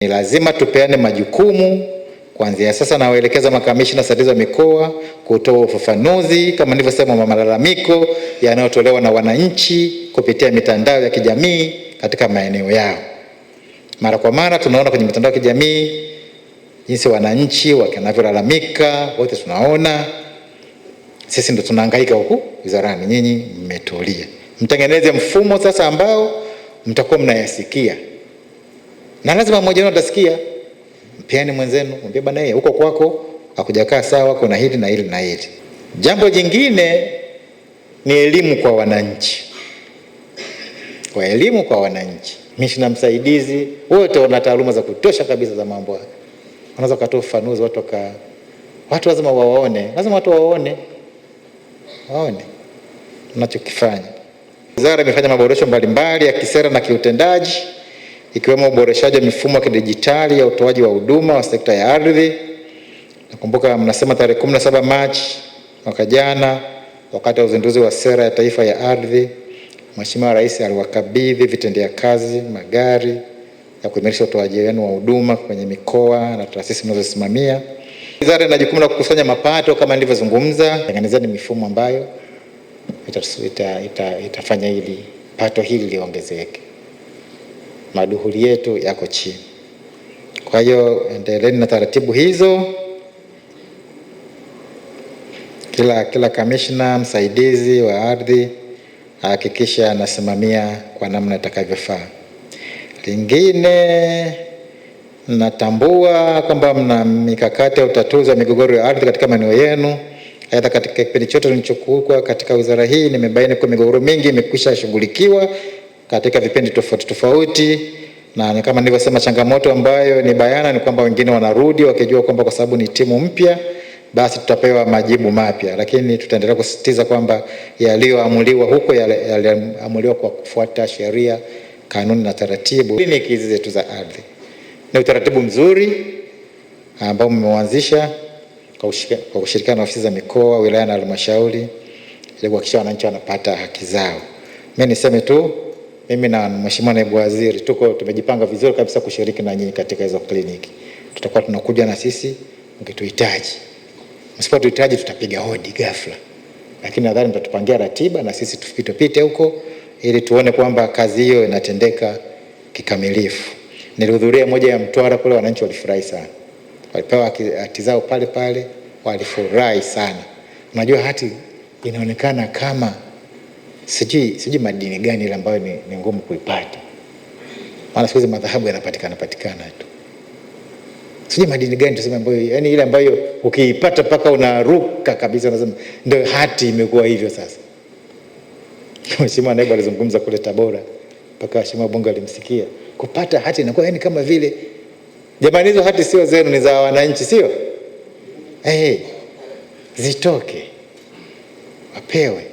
Ni lazima tupeane majukumu kuanzia sasa, na waelekeza makamishna wasaidizi wa mikoa kutoa ufafanuzi kama nilivyosema, malalamiko yanayotolewa na wananchi kupitia mitandao ya kijamii katika maeneo yao. Mara kwa mara tunaona kwenye mitandao ya kijamii jinsi wananchi wanavyolalamika, wote tunaona. Sisi ndo tunahangaika huku wizarani, nyinyi mmetulia. Mtengeneze mfumo sasa ambao mtakuwa mnayasikia. Na lazima mmoja wenu atasikia. Mpiane mwenzenu, mwambie bana yeye huko kwako hakujakaa sawa, kuna hili na hili na hili. Jambo jingine ni elimu kwa wananchi. Kwa elimu kwa wananchi. Kamishna msaidizi wote wana taaluma za kutosha kabisa za mambo haya. Wanaweza kutoa ufafanuzi, watu lazima waone. Lazima watu waone tunachokifanya. Wizara imefanya maboresho mbalimbali ya kisera na kiutendaji, ikiwemo uboreshaji wa mifumo ya kidijitali ya utoaji wa huduma wa sekta ya ardhi. Nakumbuka mnasema tarehe 17 Machi mwaka jana, wakati wa uzinduzi wa sera ya taifa ya ardhi, Mheshimiwa Rais aliwakabidhi vitendea kazi magari ya kuimarisha utoaji wa huduma kwenye mikoa na taasisi mnazosimamia. Wizara ina jukumu la kukusanya mapato kama nilivyozungumza. Tengenezeni mifumo ambayo itafanya hili pato hili liongezeke. Maduhuli yetu yako chini. Kwa hiyo endeleeni na taratibu hizo. Kila kamishna msaidizi wa ardhi hakikisha anasimamia kwa namna itakavyofaa. Lingine, natambua kwamba mna mikakati ya utatuzi wa migogoro ya ardhi katika maeneo yenu. Aidha, katika kipindi chote nilichokuwa katika wizara hii nimebaini kwa migogoro mingi imekwisha shughulikiwa katika vipindi tofauti tofauti, na kama nilivyosema, changamoto ambayo ni bayana ni kwamba wengine wanarudi wakijua kwamba kwa sababu ni timu mpya basi tutapewa majibu mapya, lakini tutaendelea kusisitiza kwamba yaliyoamuliwa huko yaliamuliwa kwa kufuata sheria, kanuni na taratibu. Kliniki hizi zetu za ardhi ni utaratibu mzuri ambao mmeuanzisha kwa kushirikiana na ofisi za mikoa, wilaya na halmashauri ili kuhakikisha wananchi wanapata haki zao. Mimi niseme tu, mimi na Mheshimiwa Naibu Waziri tumejipanga vizuri kabisa kushiriki na nyinyi katika hizo kliniki. Tutakuwa tunakuja na sisi mkituhitaji. Msipotuhitaji tutapiga hodi ghafla. Lakini nadhani mtatupangia ratiba na sisi tupite huko ili tuone kwamba kazi hiyo inatendeka kikamilifu. Nilihudhuria moja ya Mtwara kule, wananchi walifurahi sana. Walipewa hati zao pale, walifurahi sana. Unajua hati inaonekana kama sijui madini gani ile ambayo ni ngumu kuipata. Maana siku hizi madhahabu yanapatikana tu. Sijui madini gani tuseme ambayo, yani ile ambayo ukiipata paka unaruka kabisa, unasema ndio hati imekuwa hivyo sasa. Mheshimiwa Naibu alizungumza kule Tabora, paka Mheshimiwa Bunge alimsikia. Kupata hati inakuwa yani kama vile, jamani, hizo hati sio zenu, ni za wananchi, sio? Zitoke wapewe.